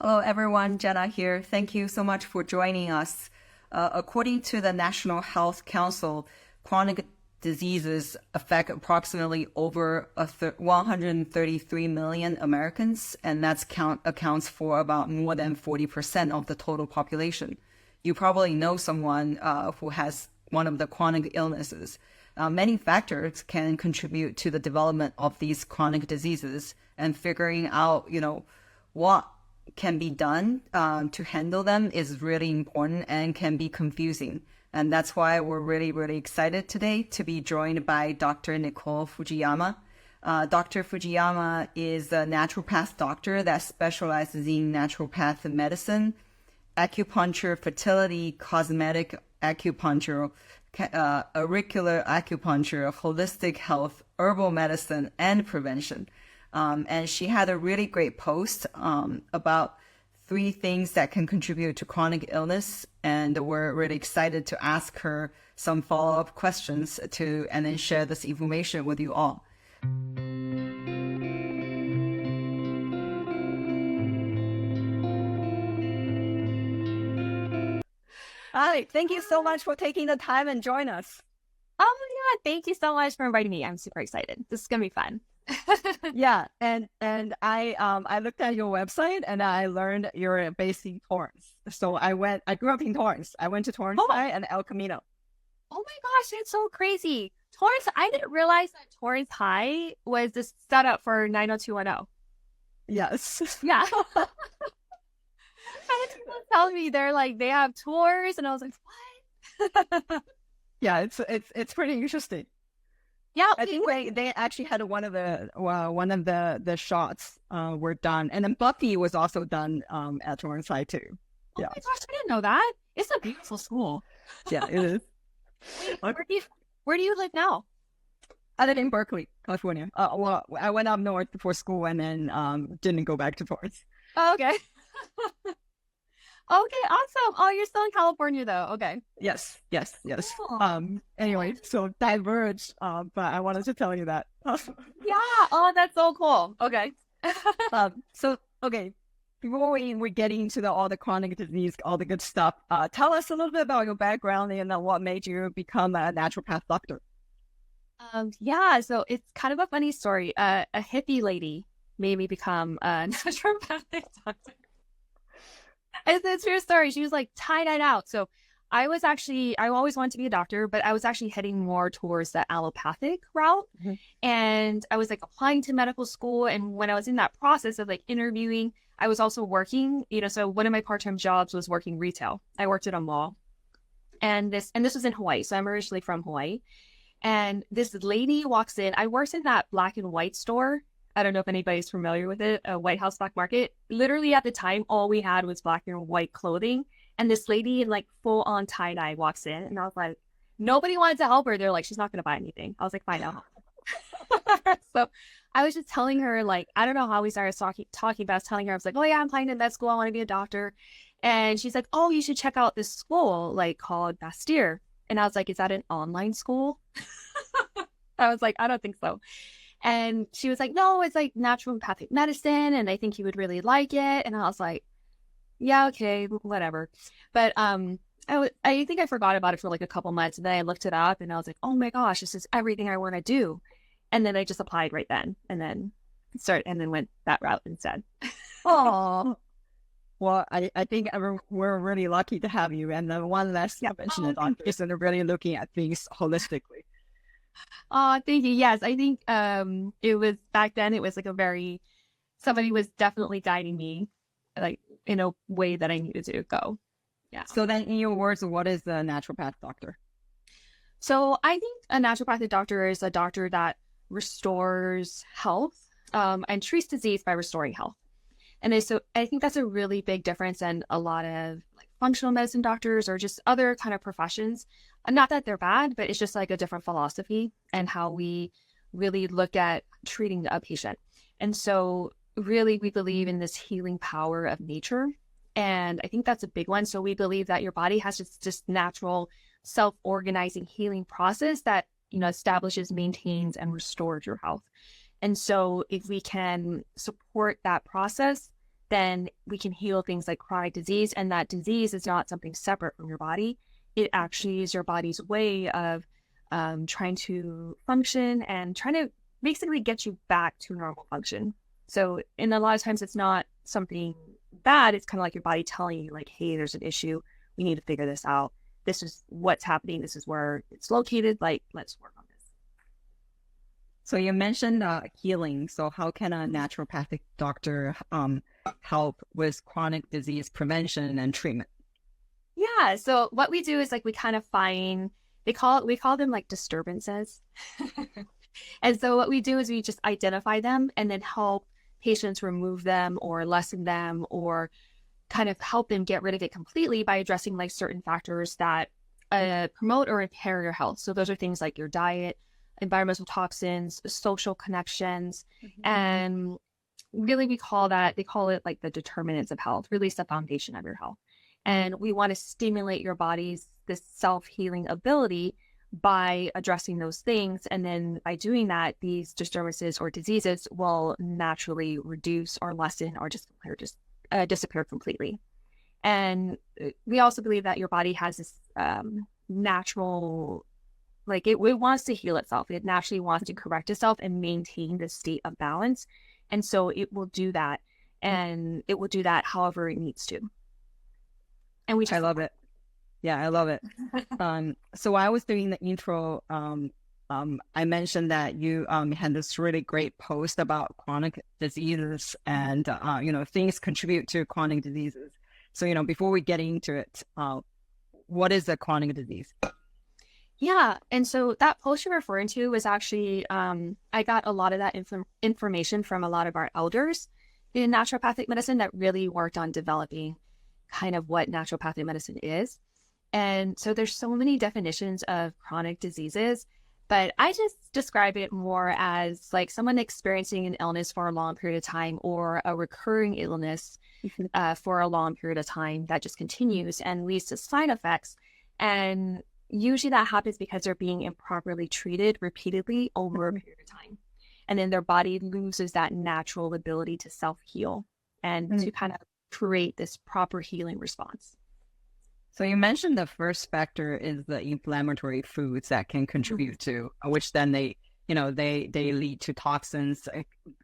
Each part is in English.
Hello, everyone. Jenna here. Thank you so much for joining us. According to the National Health Council, chronic diseases affect approximately over 133 million Americans, and accounts for about more than 40% of the total population. You probably know someone who has one of the chronic illnesses. Many factors can contribute to the development of these chronic diseases, and figuring out, what can be done to handle them is really important and can be confusing. And that's why we're really, really excited today to be joined by Dr. Nicole Fujiyama. Dr. Fujiyama is a naturopath doctor that specializes in naturopathic medicine, acupuncture, fertility, cosmetic acupuncture, auricular acupuncture, holistic health, herbal medicine, and prevention. And she had a really great post about 3 things that can contribute to chronic illness. And we're really excited to ask her some follow-up questions and then share this information with you all. Hi, thank you so much for taking the time and join us. Oh my God, thank you so much for inviting me. I'm super excited. This is gonna be fun. Yeah, and I looked at your website and I learned you're based in Torrance. So I grew up in Torrance. I went to Torrance High and El Camino. Oh my gosh, that's so crazy. Torrance, I didn't realize that Torrance High was the setup for 90210. Yes. Yeah. I had people tell me they're like, they have tours, and I was like, what? Yeah, it's pretty interesting. Yeah, I think they actually had one of the shots were done, and then Buffy was also done at Torrance High too. Oh my gosh, I didn't know that. It's a beautiful school. Yeah, it is. Wait, where do you live now? I live in Berkeley, California. Well, I went up north for school and then didn't go back to Torrance. Oh, okay. Okay, awesome. Oh, you're still in California though. Okay. Yes. Cool. Anyway, so diverged, but I wanted to tell you that. Yeah. Oh, that's so cool. Okay. Okay, before we get into all the chronic disease, all the good stuff, tell us a little bit about your background and what made you become a naturopath doctor. Yeah, so it's kind of a funny story. A hippie lady made me become a naturopathic doctor. It's a true story. She was like tie-dyed out. So I always wanted to be a doctor, but I was actually heading more towards the allopathic route. Mm-hmm. And I was like applying to medical school. And when I was in that process of like interviewing, I was also working, so one of my part-time jobs was working retail. I worked at a mall. And this was in Hawaii. So I'm originally from Hawaii. And this lady walks in. I worked in that black and white store. I don't know if anybody's familiar with it, a White House Black Market. Literally at the time, all we had was black and white clothing. And this lady in like full on tie-dye walks in. And I was like, nobody wanted to help her. They're like, she's not going to buy anything. I was like, fine, I'll help. So I was just telling her, like, I don't know how we started talking, but I was telling her, I was like, oh yeah, I'm applying to med school. I want to be a doctor. And she's like, oh, you should check out this school like called Bastyr. And I was like, is that an online school? I was like, I don't think so. And she was like, no, it's like naturopathic medicine. And I think you would really like it. And I was like, yeah, okay, whatever. But I think I forgot about it for like a couple months. And then I looked it up and I was like, oh my gosh, this is everything I want to do. And then I just applied right then and then went that route instead. Oh, well, I think we're really lucky to have you. And the one last conventional doctors and really looking at things holistically. Oh, thank you. Yes, I think it was back then. It was like somebody was definitely guiding me, like in a way that I needed to go. Yeah. So then, in your words, what is a naturopath doctor? So I think a naturopathic doctor is a doctor that restores health and treats disease by restoring health. And so I think that's a really big difference in a lot of like functional medicine doctors or just other kind of professions. Not that they're bad, but it's just like a different philosophy and how we really look at treating a patient. And so really we believe in this healing power of nature. And I think that's a big one. So we believe that your body has just natural self-organizing healing process that, establishes, maintains, and restores your health. And so if we can support that process, then we can heal things like chronic disease. And that disease is not something separate from your body. It actually is your body's way of trying to function and trying to basically get you back to normal function. So in a lot of times, it's not something bad. It's kind of like your body telling you like, hey, there's an issue. We need to figure this out. This is what's happening. This is where it's located. Like, let's work on this. So you mentioned healing. So how can a naturopathic doctor help with chronic disease prevention and treatment? Yeah. So what we do is like we kind of find we call them like disturbances. And so what we do is we just identify them and then help patients remove them or lessen them or kind of help them get rid of it completely by addressing like certain factors that promote or impair your health. So those are things like your diet, environmental toxins, social connections, and really they call it like the determinants of health, really it's the foundation of your health. And we want to stimulate your body's this self-healing ability by addressing those things. And then by doing that, these disturbances or diseases will naturally reduce or lessen or just disappear completely. And we also believe that your body has this natural, like it wants to heal itself. It naturally wants to correct itself and maintain this state of balance. And so it will do that. And it will do that however it needs to. And I love it. Yeah, I love it. So I was doing the intro. I mentioned that you had this really great post about chronic diseases and, things contribute to chronic diseases. So, before we get into it, what is a chronic disease? Yeah. And so that post you're referring to was actually, I got a lot of that information from a lot of our elders in naturopathic medicine that really worked on developing kind of what naturopathic medicine is. And so there's so many definitions of chronic diseases, but I just describe it more as like someone experiencing an illness for a long period of time or a recurring illness for a long period of time that just continues and leads to side effects. And usually that happens because they're being improperly treated repeatedly over a period of time. And then their body loses that natural ability to self-heal and to kind of create this proper healing response. So you mentioned the first factor is the inflammatory foods that can contribute to, which then they lead to toxins,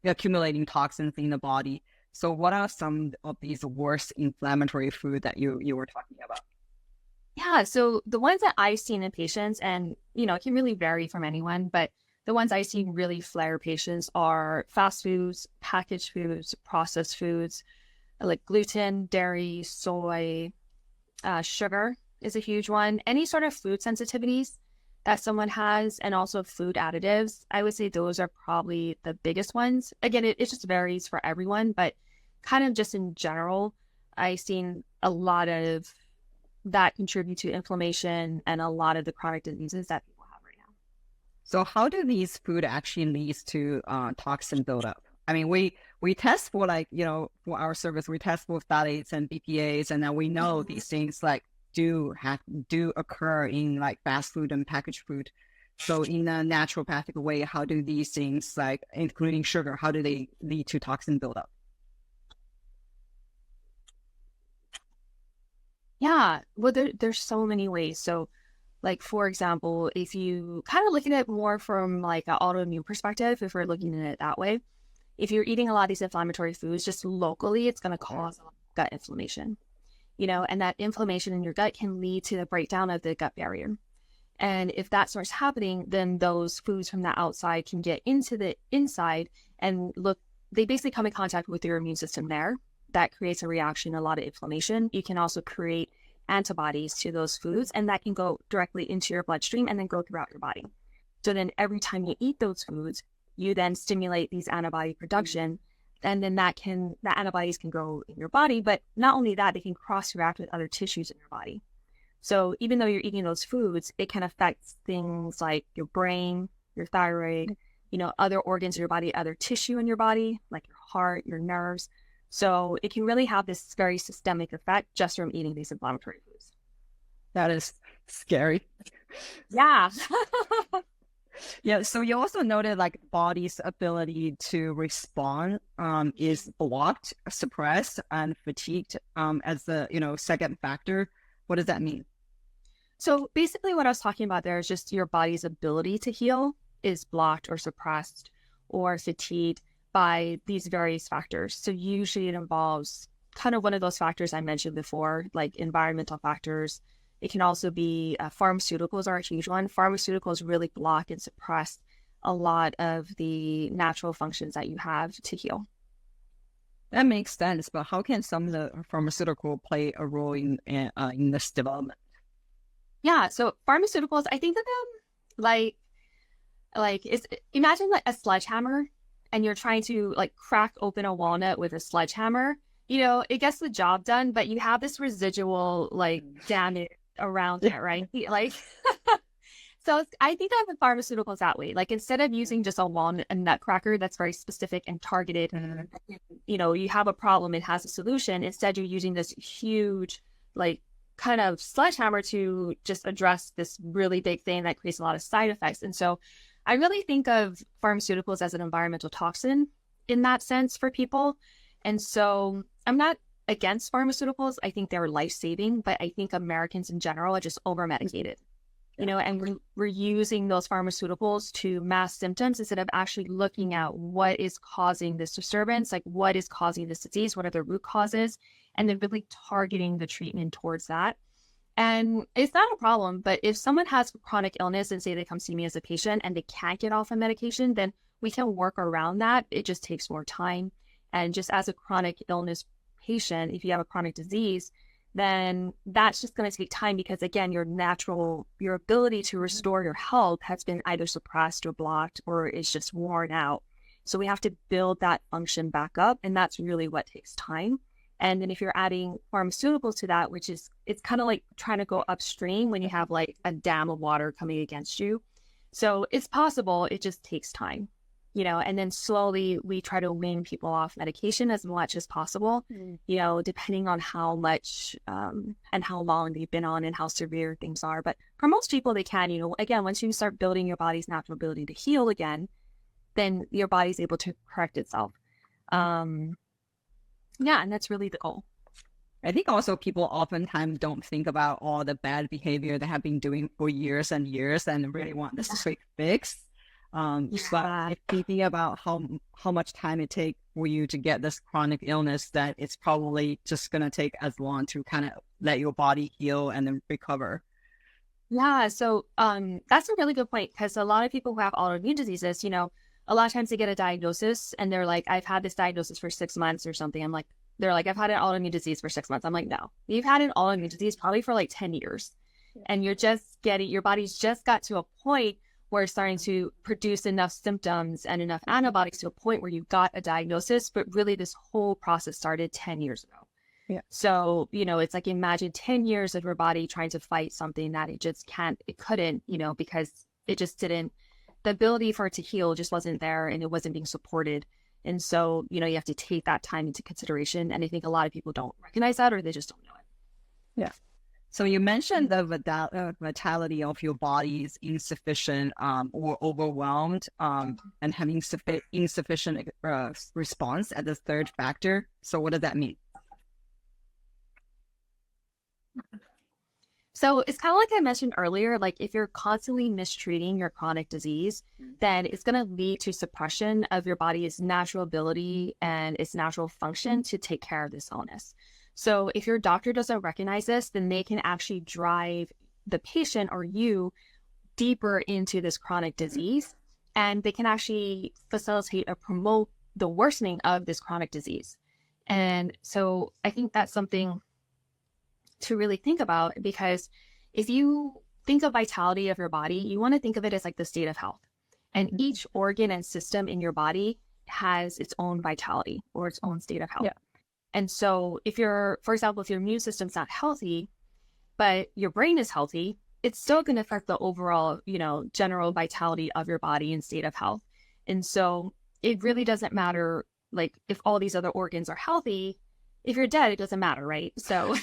accumulating toxins in the body. So what are some of these worst inflammatory food that you were talking about? Yeah, so the ones that I've seen in patients, and it can really vary from anyone, but the ones I've seen really flare patients are fast foods, packaged foods, processed foods, like gluten, dairy, soy. Sugar is a huge one. Any sort of food sensitivities that someone has, and also food additives, I would say those are probably the biggest ones. Again, it just varies for everyone, but kind of just in general, I've seen a lot of that contribute to inflammation and a lot of the chronic diseases that people have right now. So how do these food actually lead to toxin buildup? I mean, we test for for our service, we test for phthalates and BPAs, and then we know these things do occur in like fast food and packaged food. So in a naturopathic way, how do these things, including sugar, how do they lead to toxin buildup? Yeah, well, there's so many ways. So like, for example, if you kind of look at it more from like an autoimmune perspective, if we're looking at it that way, if you're eating a lot of these inflammatory foods, just locally, it's going to cause gut inflammation, and that inflammation in your gut can lead to the breakdown of the gut barrier. And if that starts happening, then those foods from the outside can get into the inside and they basically come in contact with your immune system there. That creates a reaction, a lot of inflammation. You can also create antibodies to those foods, and that can go directly into your bloodstream and then go throughout your body. So then every time you eat those foods, you then stimulate these antibody production, and then the antibodies can go in your body. But not only that, they can cross-react with other tissues in your body. So even though you're eating those foods, it can affect things like your brain, your thyroid, other organs in your body, other tissue in your body, like your heart, your nerves. So it can really have this very systemic effect just from eating these inflammatory foods. That is scary. Yeah. Yeah, so you also noted like body's ability to respond is blocked, suppressed, and fatigued as the second factor. What does that mean? So basically what I was talking about there is just your body's ability to heal is blocked or suppressed or fatigued by these various factors. So usually it involves kind of one of those factors I mentioned before, like environmental factors. It can also be pharmaceuticals are a huge one. Pharmaceuticals really block and suppress a lot of the natural functions that you have to heal. That makes sense, but how can some of the pharmaceutical play a role in this development? Yeah, so pharmaceuticals, I think of them like it's imagine like a sledgehammer and you're trying to like crack open a walnut with a sledgehammer. It gets the job done, but you have this residual like damage around it, right? Like I think of the pharmaceuticals that way. Like instead of using just a walnut, a nutcracker that's very specific and targeted, you have a problem, it has a solution. Instead, you're using this huge, like kind of sledgehammer to just address this really big thing that creates a lot of side effects. And so I really think of pharmaceuticals as an environmental toxin in that sense for people. And so I'm not against pharmaceuticals. I think they're life-saving, but I think Americans in general are just over-medicated, and we're using those pharmaceuticals to mask symptoms instead of actually looking at what is causing this disturbance, like what is causing this disease, what are the root causes, and then really targeting the treatment towards that. And it's not a problem, but if someone has chronic illness and say they come see me as a patient and they can't get off a medication, then we can work around that. It just takes more time. And just as a chronic illness patient, if you have a chronic disease, then that's just going to take time because again, your ability to restore your health has been either suppressed or blocked or is just worn out. So we have to build that function back up. And that's really what takes time. And then if you're adding pharmaceuticals to that, it's kind of like trying to go upstream when you have like a dam of water coming against you. So it's possible, it just takes time, and then slowly we try to wean people off medication as much as possible, depending on how much and how long they've been on and how severe things are. But for most people, they can, again, once you start building your body's natural ability to heal again, then your body's able to correct itself. Yeah, and that's really the goal. I think also people oftentimes don't think about all the bad behavior they have been doing for years and years and really want this quick fix. But thinking about how much time it takes for you to get this chronic illness, that it's probably just going to take as long to kind of let your body heal and then recover. Yeah, so that's a really good point because a lot of people who have autoimmune diseases, a lot of times they get a diagnosis and they're like, I've had this diagnosis for 6 months or something. They're like, I've had an autoimmune disease for 6 months. I'm like, no, you've had an autoimmune disease probably for like 10 years. Yeah. And your body's just got to a point where it's starting to produce enough symptoms and enough antibodies to a point where you got a diagnosis. But really this whole process started 10 years ago. Yeah. So, it's like imagine 10 years of your body trying to fight something that it couldn't, because it just didn't. The ability for it to heal just wasn't there and it wasn't being supported. And so, you have to take that time into consideration. And I think a lot of people don't recognize that or they just don't know it. Yeah. So you mentioned the vitality of your body is insufficient or overwhelmed and having insufficient response as the third factor. So what does that mean? So it's kind of like I mentioned earlier, like if you're constantly mistreating your chronic disease, then it's going to lead to suppression of your body's natural ability and its natural function to take care of this illness. So if your doctor doesn't recognize this, then they can actually drive the patient or you deeper into this chronic disease, and they can actually facilitate or promote the worsening of this chronic disease. And so I think that's something to really think about, because if you think of vitality of your body, you want to think of it as like the state of health. And each organ and system in your body has its own vitality or its own state of health. Yeah. And so for example, if your immune system's not healthy, but your brain is healthy, it's still going to affect the overall, general vitality of your body and state of health. And so it really doesn't matter, like if all these other organs are healthy, if you're dead, it doesn't matter, right? So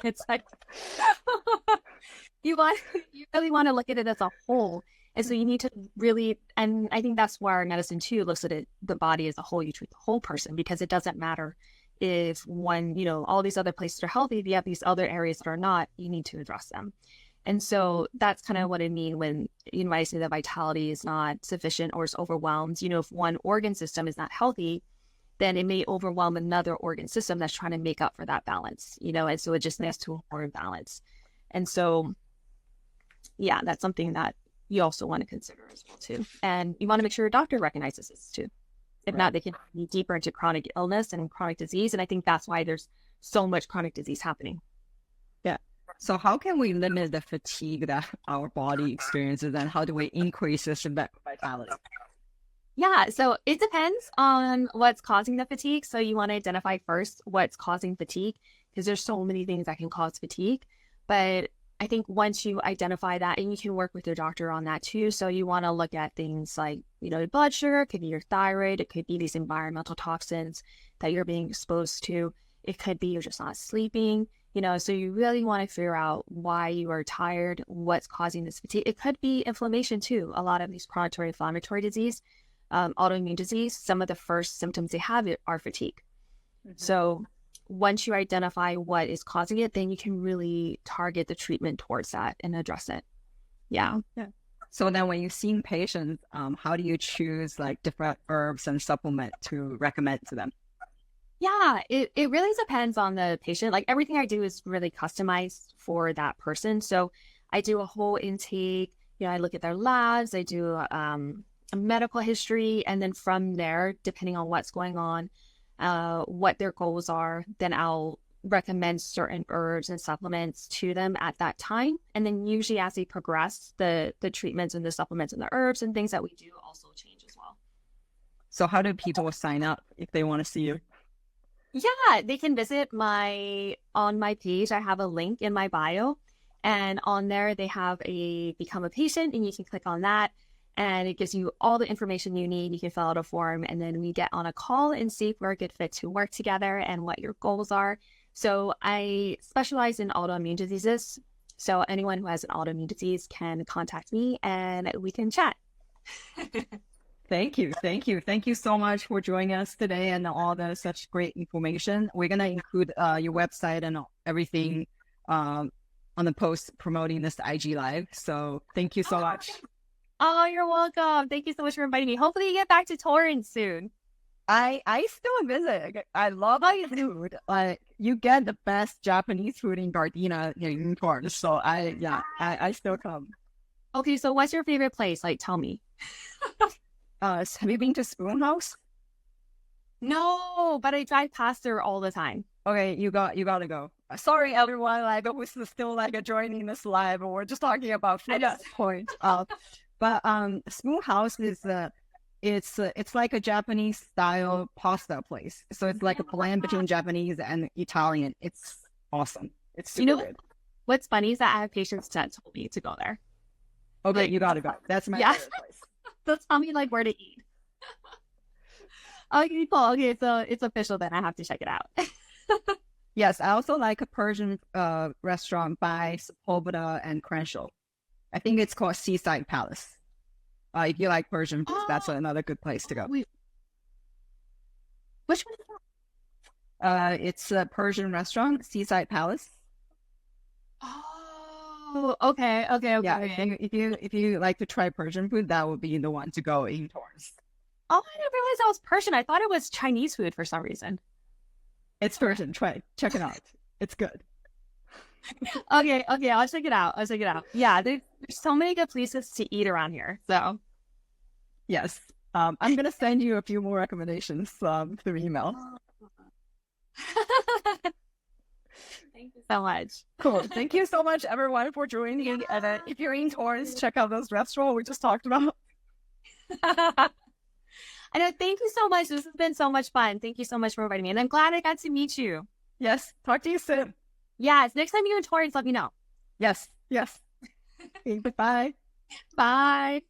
it's like you really want to look at it as a whole. And so you need to really, and I think that's where medicine too looks at it, the body as a whole. You treat the whole person, because it doesn't matter if one, all these other places are healthy, if you have these other areas that are not, you need to address them. And so that's kind of what I mean when, I say that vitality is not sufficient or is overwhelmed. If one organ system is not healthy, then it may overwhelm another organ system that's trying to make up for that balance, and so it just leads to a more imbalance. And so, yeah, that's something that you also want to consider as well too. And you want to make sure your doctor recognizes this too. If not, they can be deeper into chronic illness and chronic disease. And I think that's why there's so much chronic disease happening. Yeah. So how can we limit the fatigue that our body experiences, and how do we increase this vitality? Yeah, so it depends on what's causing the fatigue. So you want to identify first what's causing fatigue, because there's so many things that can cause fatigue. But I think once you identify that, and you can work with your doctor on that too. So you want to look at things like, your blood sugar, it could be your thyroid, it could be these environmental toxins that you're being exposed to. It could be you're just not sleeping, so you really want to figure out why you are tired, what's causing this fatigue. It could be inflammation too. A lot of these chronic inflammatory disease, autoimmune disease, some of the first symptoms they have are fatigue. Mm-hmm. So once you identify what is causing it, then you can really target the treatment towards that and address it. Yeah. So then when you're seeing patients, how do you choose like different herbs and supplement to recommend to them? Yeah, it really depends on the patient. Like everything I do is really customized for that person. So I do a whole intake, I look at their labs, I do a medical history, and then from there, depending on what's going on, what their goals are, then I'll recommend certain herbs and supplements to them at that time. And then usually as they progress, the treatments and the supplements and the herbs and things that we do also change as well. So how do people sign up if they want to see you? Yeah, they can visit on my page. I have a link in my bio, and on there they have a become a patient, and you can click on that, and it gives you all the information you need. You can fill out a form, and then we get on a call and see if we're a good fit to work together and what your goals are. So I specialize in autoimmune diseases. So anyone who has an autoimmune disease can contact me and we can chat. Thank you. Thank you so much for joining us today and all the such great information. We're going to include your website and everything on the post promoting this IG Live. So thank you so much. Oh, you're welcome. Thank you so much for inviting me. Hopefully you get back to Torrance soon. I still visit. I love food. Like you get the best Japanese food in Gardena in Torrance. So I still come. Okay, so what's your favorite place? Like, tell me. Have you been to Spoon House? No, but I drive past there all the time. Okay, you gotta go. Sorry, everyone. Like, we're still like joining this live, and we're just talking about food at this point. But Spoon House is it's like a Japanese style pasta place. So it's like a blend between Japanese and Italian. It's awesome. It's super good. What's funny is that I have patients that told me to go there. Okay, you gotta go. That's my favorite place. So tell me like where to eat. Okay, cool. Okay, so it's official then. I have to check it out. Yes, I also like a Persian restaurant by Sepulveda and Crenshaw. I think it's called Seaside Palace. If you like Persian food, that's another good place to go. Wait. Which one is that? It's a Persian restaurant, Seaside Palace. Oh, okay. Yeah, okay. If you like to try Persian food, that would be the one to go in Torrance. Oh, I didn't realize that was Persian. I thought it was Chinese food for some reason. It's Persian. Check it out. It's good. Okay, I'll check it out. Yeah, there's so many good places to eat around here. So, yes, I'm gonna send you a few more recommendations through email. Thank you so much. Cool. Thank you so much, everyone, for joining. And if you're in Torrance, check out those restaurants we just talked about. I know. Thank you so much. This has been so much fun. Thank you so much for inviting me, and I'm glad I got to meet you. Yes. Talk to you soon. Yes. Next time you're in Torrance, let me know. Yes. Okay, bye. Bye.